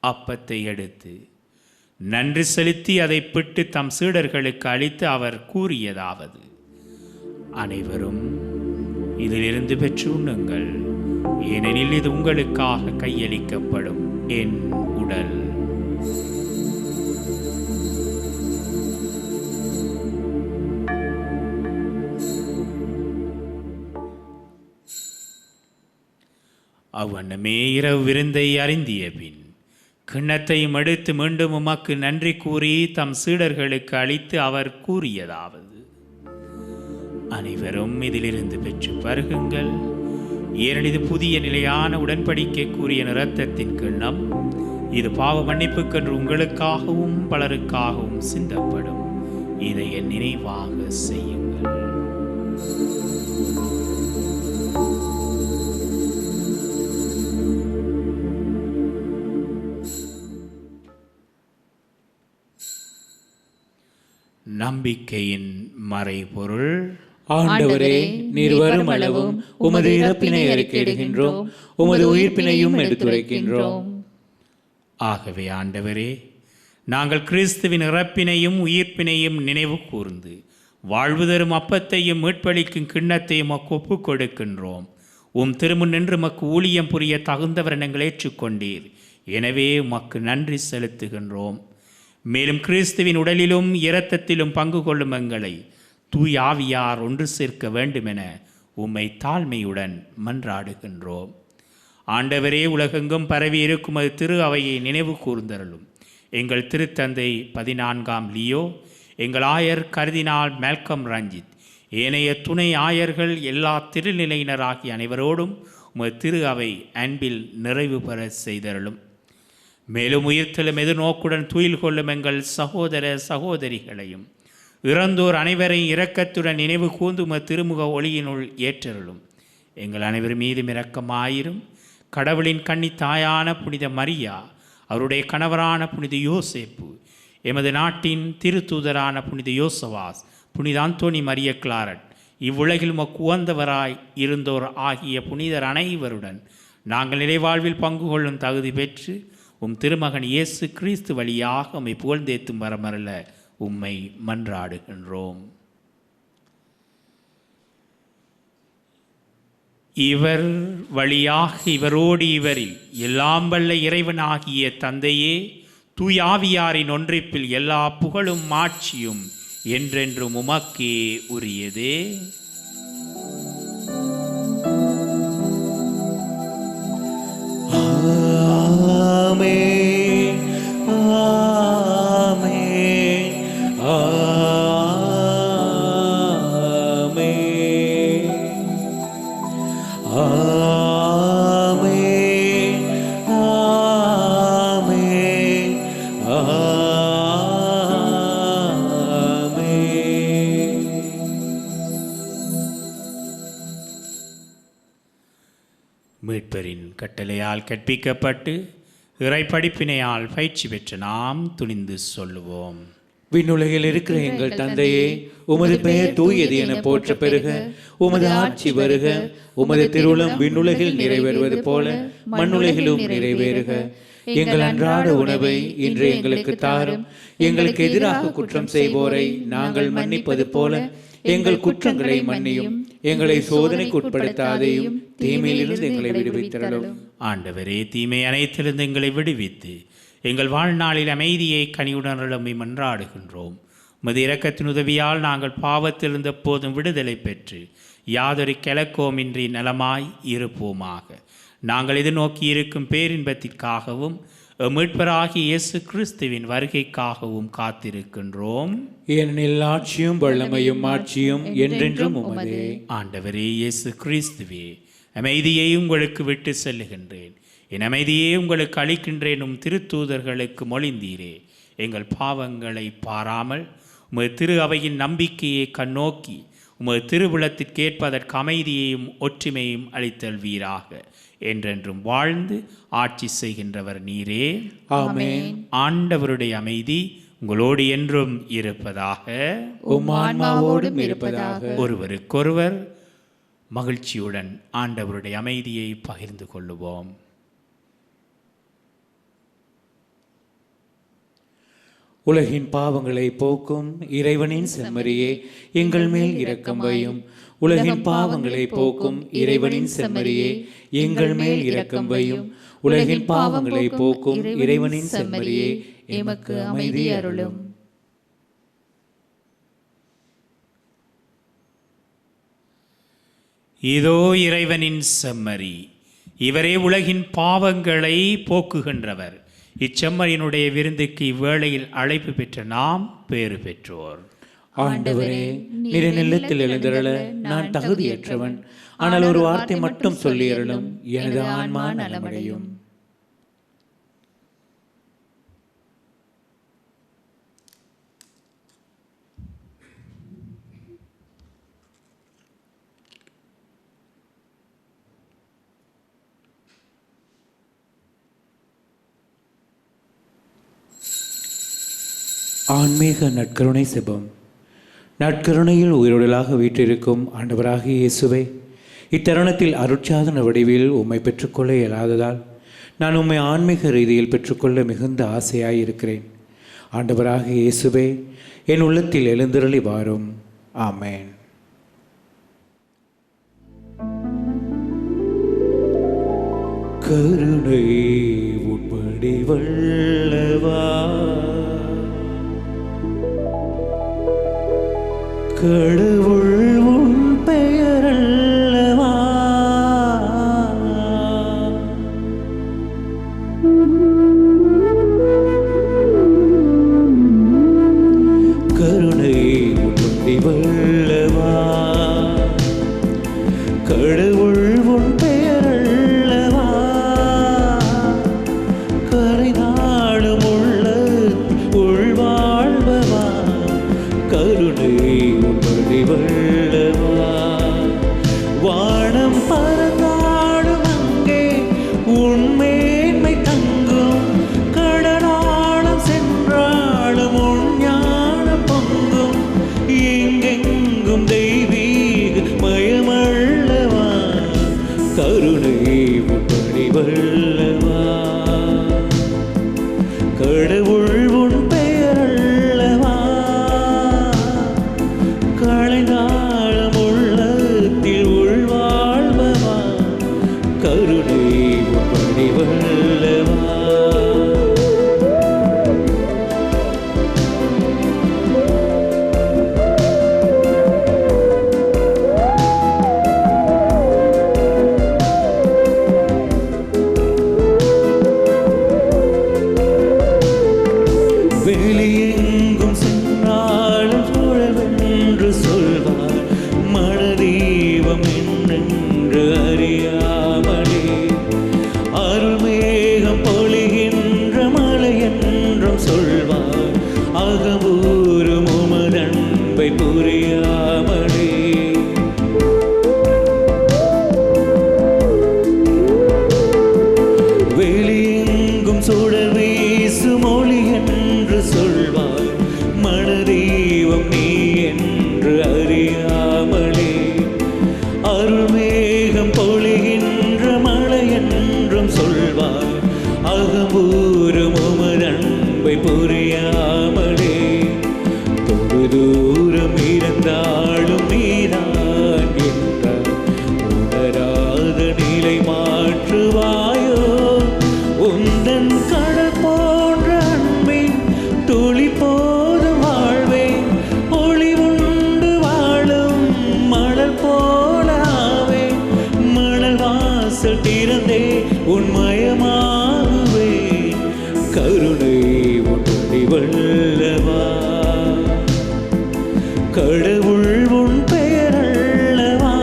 [SPEAKER 2] அப்பத்தை எடுத்து நன்றி செலுத்தி அதை பிட்டு தம் சீடர்களுக்கு அளித்து அவர் கூறியதாவது: அனைவரும் இதிலிருந்து பெற்று உண்ணுங்கள், ஏனெனில் இது உங்களுக்காக கையளிக்கப்படும் என் உடல். அவ்வண்ணமே இரவு விருந்தை அருந்திய பின் கிண்ணத்தையும் எடுத்து மீண்டும் உமக்கு நன்றி கூறி தம் சீடர்களுக்கு அளித்து அவர் கூறியதாவது: அனைவரும் இதிலிருந்து பெற்று பருகுங்கள். ஏனெனில் இது புதிய நிலையான உடன்படிக்கைக்குரிய இரத்தத்தின் கிண்ணம். இது பாவ மன்னிப்புக்கென்று உங்களுக்காகவும் பலருக்காகவும் சிந்தப்படும். இதை என் நினைவாக செய்யுங்கள். நம்பிக்கையின் மறைபொருள்.
[SPEAKER 1] ஆண்டவரே, நீர் வரும் அளவும் உமது இறப்பினை அறிக்கையிடுகின்றோம், உமது உயிர்ப்பினையும் எடுத்துரைக்கின்றோம்.
[SPEAKER 2] ஆகவே ஆண்டவரே, நாங்கள் கிறிஸ்துவின் இறப்பினையும் உயிர்ப்பினையும் நினைவு கூர்ந்து வாழ்வு தரும் அப்பத்தையும் மீட்பளிக்கும் கிண்ணத்தையும் ஒப்புக் கொடுக்கின்றோம். உம் திருமுன் நின்று மக்கு ஊழியம் புரிய தகுந்தவர் நீங்கள் ஏற்றுக்கொண்டீர். எனவே உமக்கு நன்றி செலுத்துகின்றோம். மேலும் கிறிஸ்துவின் உடலிலும் இரத்தத்திலும் பங்கு கொள்ளும் எங்களை தூய் ஆவியார் ஒன்று சேர்க்க வேண்டுமென உம்மை தாழ்மையுடன் மன்றாடுகின்றோம். ஆண்டவரே, உலகெங்கும் பரவி இருக்கும் அது திரு அவையை நினைவு கூர்ந்தருளும். எங்கள் திருத்தந்தை 14ஆம் லியோ, எங்கள் ஆயர் கர்தினால் மேல்கம் ரஞ்சித், ஏனைய துணை ஆயர்கள், எல்லா திருநிலையினராகிய அனைவரோடும் உமது திரு அவை அன்பில் நிறைவு பெற செய்தருளும். மேலும் உயிர்த்தெழும் எதிர்நோக்குடன் துயில் கொள்ளும் எங்கள் சகோதர சகோதரிகளையும் இறந்தோர் அனைவரையும் இரக்கத்துடன் நினைவு கூர்ந்து உமது திருமுக ஒளியினுள் ஏற்றருளும். எங்கள் அனைவர் மீதும் இரக்கமாயிரும். கடவுளின் கன்னி தாயான புனித மரியா, அவருடைய கணவரான புனித யோசேப்பு, எமது நாட்டின் திருத்தூதரான புனித யோசவாஸ், புனித அந்தோனி மரிய கிளாரட், இவ்வுலகில் உமக்கு உகந்தவராய் இருந்தோர் ஆகிய புனிதர் அனைவருடன் நாங்கள் நிறைவாழ்வில் பங்கு கொள்ளும் தகுதி பெற்று உம் திருமகன் இயேசு கிறிஸ்து வழியாக உம்மை புகழ்ந்தேத்தும் வரமரல உம்மை மன்றாடுகின்றோம். இவர் வழியாக இவரோடு இவரில் எல்லாம் வல்ல இறைவனாகிய தந்தையே, தூயாவியாரின் ஒன்றிப்பில் எல்லா புகழும் மாட்சியும் என்றென்றும் உமக்கே உரியதே.
[SPEAKER 1] ஆமென், ஆமென், ஆமென், ஆமென், ஆமென், ஆமென்.
[SPEAKER 2] மீட்பரின் கட்டளையால் கற்பிக்கப்பட்டு இறைப்படிப்பினையால் பயிற்சி பெற்ற நாம் துணிந்து சொல்லுவோம்:
[SPEAKER 1] விண்ணுலகில் இருக்கிற எங்கள் தந்தையே, உமது பெயர் தூயது என போற்ற பெருக, உமது ஆட்சி வருக, உமது திருவுளம் விண்ணுலகில் நிறைவேறுவது போல மண்ணுலகிலும் நிறைவேறுக. எங்கள் அன்றாட உணவை இன்று எங்களுக்கு தாரும். எங்களுக்கு எதிராக குற்றம் செய்வோரை நாங்கள் மன்னிப்பது போல எங்கள் குற்றங்களை மன்னியும். எங்களை சோதனைக்கு உட்படுத்தாதையும் தீமையிலிருந்து எங்களை விடுவித்தருளும்.
[SPEAKER 2] ஆண்டவரே, தீமை அனைத்திலிருந்து எங்களை விடுவித்து எங்கள் வாழ்நாளில் அமைதியை கனியுடனும் மன்றாடுகின்றோம். உமது இரக்கத்தின் உதவியால் நாங்கள் பாவத்திலிருந்து எப்போதும் விடுதலை பெற்று யாதொரு கிழக்கோமின்றி நலமாய் இருப்போமாக. நாங்கள் எதிர்நோக்கி இருக்கும் பேரின்பத்திற்காகவும் மீட்பராகிய இயேசு கிறிஸ்துவின் வருகைக்காகவும் காத்திருக்கின்றோம்.
[SPEAKER 1] ஏனெனில் ஆட்சியும் வல்லமையும் மாட்சியும் என்றென்றும் உமதே.
[SPEAKER 2] ஆண்டவரே இயேசு கிறிஸ்துவே, அமைதியை உங்களுக்கு விட்டு செல்லுகின்றேன், என் அமைதியே உங்களுக்கு அளிக்கின்றேனும் திருத்தூதர்களுக்கு மொழிந்தீரே. எங்கள் பாவங்களை பாராமல் உமது திரு அவையின் நம்பிக்கையை கண்ணோக்கி உமது திருவுளத்திற்கேற்பதற்கு அமைதியையும் ஒற்றுமையும் அளித்தல்வீராக. என்றென்றும் வாழ்ந்து ஆட்சி செய்கின்றவர் நீரே.
[SPEAKER 1] ஆமென்.
[SPEAKER 2] ஆண்டவருடைய அமைதி உங்களோடு என்றும் இருப்பதாக.
[SPEAKER 1] உம் ஆன்மாவோடும் இருப்பதாக.
[SPEAKER 2] ஒருவருக்கொருவர் மகிழ்ச்சியுடன் ஆண்டவருடைய அமைதியை பகிர்ந்து கொள்ளுவோம்.
[SPEAKER 1] உலகின் பாவங்களை போக்கும் இறைவனின் செம்மறியே, எங்கள் மேல் இரக்கம் வையும். உலகின் பாவங்களை போக்கும் இறைவனின் செம்மறியே, எங்கள் மேல் இரக்கம் வையும். உலகின் பாவங்களை போக்கும் இறைவனின் செம்மறியே, எமக்கு அமைதி அருளும்.
[SPEAKER 2] இதோ இறைவனின் செம்மறி, இவரே உலகின் பாவங்களை போக்குகின்றவர். இச்செம்மறியினுடைய விருந்துக்கு இவ்வேளையில் அழைப்பு பெற்ற நாம் பேறு பெற்றோர்.
[SPEAKER 1] ஆண்டவரே, நீர் என் இல்லத்தில் எழுந்தருள நான் தகுதியற்றவன். ஆனால் ஒரு வார்த்தை மட்டும் சொல்லியருளும், எனது ஆன்மா நலமடையும். ஆன்மீக நற்கருணை செபம். நற்கருணையில் உயிரோடலாக வீற்றிருக்கும் ஆண்டவராகிய இயேசுவே, இத்தருணத்தில் அருட்சாதன வடிவில் உம்மை பெற்றுக்கொள்ள இயலாததால் நான் உம்மை ஆன்மீக ரீதியில் பெற்றுக்கொள்ள மிகுந்த ஆசையாய் இருக்கிறேன். ஆண்டவராகிய இயேசுவே, என் உள்ளத்தில் எழுந்தருளி வாரும். ஆமென். கருணை உட்படி வல்லவா, கடவுள் உன் பெயரல்லவா, கருணை உட்படி வல்லவா, கடவுள் உன் பெயரல்லவா, கரை நாடும் உள்ள உள்வாழ்வவா, கருணை உட்படி வல்லவா, வானம் பறந்தாடும் அங்கே உன்மேன்மை தங்கும், கடனாளம் சென்றாலும் உன் ஞானம் பொங்கும், எங்கெங்கும் தெய்வீக மயமல்லவா, கருணை உட்படி வல்லவா, கடவுள் உன் பெயரல்லவா, களைநாளும் உள்ளத்தில் உள்வாழ்வவா, கருணை உட்படி வல்லவா. வெளியெங்கும் சென்றாலும் சுழவென்று சொல்வார், மனதீபம் என்னென்று அறியாமலே, அருள்மேகம் பொழிகின்ற மலை என்றும் சொல்வார், அகம்பூரும் உமதன்பை புரியாமலே, வெளியெங்கும் சுடர் வீசும் ஒளி என்று சொல்வார், மனதீபம் நீ என்று அறியாமலே, அருள்மேகம் பொழிகின்ற மழை என்றும் சொல்வார், அகம்பூரும் உமதன்பை புரியாமலே, தொடு தூரம் இருந்தாலும் நீதான் என்றார், உணராத நிலை மாற்றுவாயோ, உந்தன் கடல் போன்ற அன்பின் துளி போதும் வாழ்வேன், ஒளி உண்டு வாழும் மணல் போலாவே, மணல் வாசல் திறந்தே உன்மயமாகுவே, கருணை உட்படி வல்லவா, கடவுள் உன் பெயரல்லவா,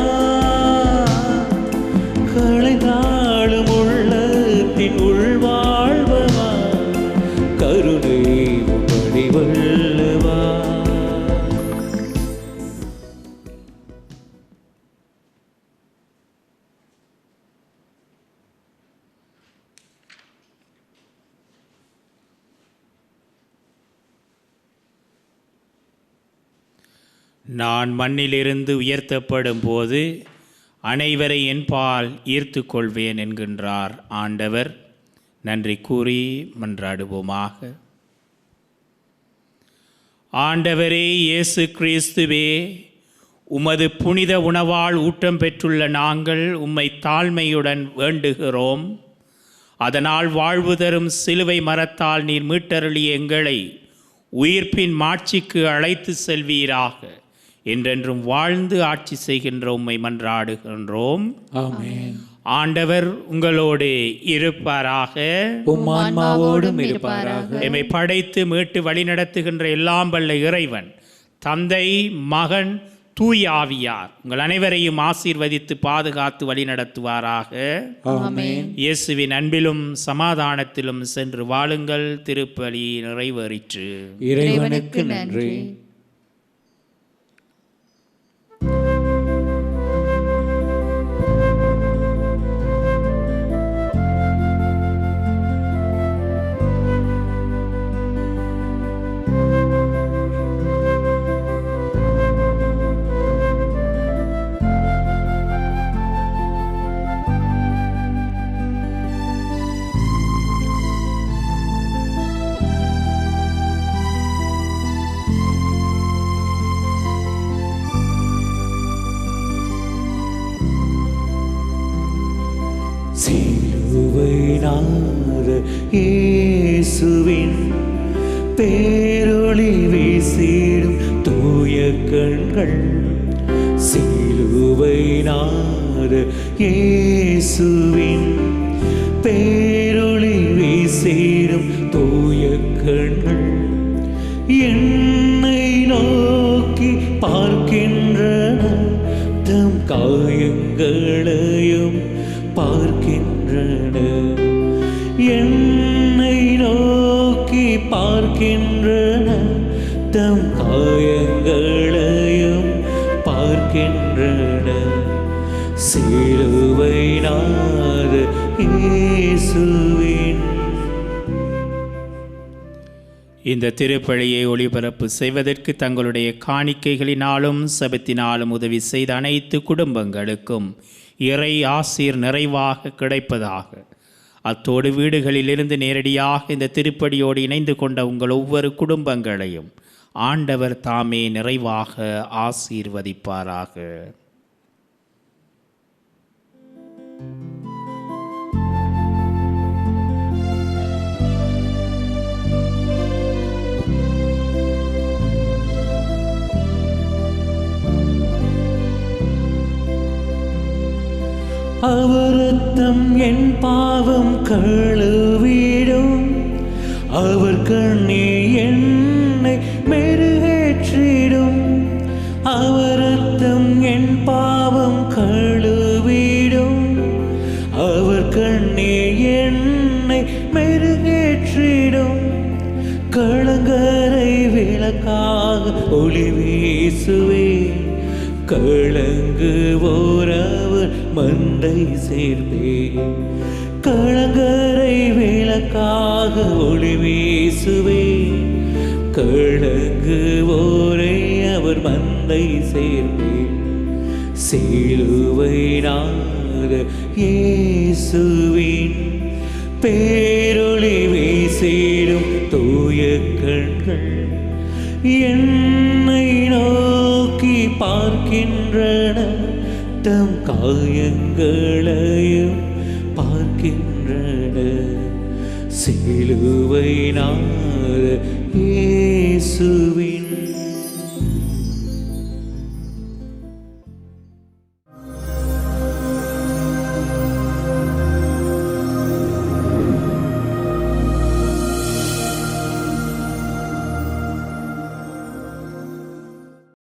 [SPEAKER 1] களைநாளும் உள்ளத்தின் உள்வாழ்வவா, கருணை உட்படி வல்லவா.
[SPEAKER 2] நான் மண்ணிலிருந்து உயர்த்தப்படும் போது அனைவரை என்பால் ஈர்த்து கொள்வேன் என்கின்றார் ஆண்டவர். நன்றி கூறி மன்றாடுவோமாக. ஆண்டவரே இயேசு கிறிஸ்துவே, உமது புனித உணவால் ஊட்டம் பெற்றுள்ள நாங்கள் உம்மை தாழ்மையுடன் வேண்டுகிறோம். அதனால் வாழ்வு தரும் சிலுவை மரத்தால் நீர் மீட்டருளிய எங்களை உயிர்ப்பின் மாட்சிக்கு அழைத்து செல்வீராக. என்றென்றும் வாழ்ந்து ஆட்சி செய்கின்ற உம்மை மன்றாடுகின்றோம்.
[SPEAKER 1] ஆமென்.
[SPEAKER 2] ஆண்டவர் உங்களோடு இருப்பாராக.
[SPEAKER 1] உம் ஆன்மாவோடும் இருப்பாராக.
[SPEAKER 2] எம்மை படைத்து மீட்டு வழிநடத்துகின்ற எல்லாம் வல்ல இறைவன் தந்தை, மகன், தூய ஆவியார் உங்கள் அனைவரையும் ஆசீர்வதித்து பாதுகாத்து வழிநடத்துவாராக.
[SPEAKER 1] ஆமென்.
[SPEAKER 2] இயேசுவின் அன்பிலும் சமாதானத்திலும் சென்று வாழுங்கள். திருப்பலி நிறைவேறிற்று.
[SPEAKER 1] இறைவனுக்கு நன்றி. சிலுவை நாத இயேசுவின் பேரொளி வீசிடும் தூய கண்கள். சிலுவை நாத இயேசுவின் பேரொளி வீசிடும் தூய கண்கள் என்னை நோக்கி பார்க்கின்றன, தம் காயங்களையும் பார்க்கின்றன. என்னை நோக்கி பார்க்கின்றன, தம் காயங்களையும் பார்க்கின்றன. சிலுவை நாத இயேசுவின்.
[SPEAKER 2] இந்த திருப்பலியை ஒளிபரப்பு செய்வதற்கு தங்களுடைய காணிக்கைகளினாலும் செபத்தினாலும் உதவி செய்த அனைத்து குடும்பங்களுக்கும் இறை ஆசீர் நிறைவாக கிடைப்பதாக. அத்தோடு வீடுகளிலிருந்து நேரடியாக இந்த திருப்படியோடு இணைந்து கொண்ட உங்கள் ஒவ்வொரு குடும்பங்களையும் ஆண்டவர் தாமே நிறைவாக ஆசீர்வதிப்பாராக.
[SPEAKER 1] அவர் ரத்தம் என் பாவம் கழுவிடும், அவர் கண்ணீர் என்னை மெருகேற்றிடும். அவர் ரத்தம் என் பாவம் கழுவிடும், அவர் கண்ணீர் என்னை மெருகேற்றிடும். களங்கரை விளக்காக ஒளி வீசுவேன், கலங்குவோர் அவர் மந்தை சேர்ப்பேன். களங்கரை விளக்காக ஒளி வீசுவேன், கலங்குவோரை அவர் மந்தை சேர்ப்பேன். சிலுவை நாத இயேசுவின் பேரொளி வீசிடும் தூய கண்கள் என்னை நோக்கி பார்க்கின்றன, தம் காயங்களையும் பார்க்கின்றன. சிலுவை நாத இயேசுவின்.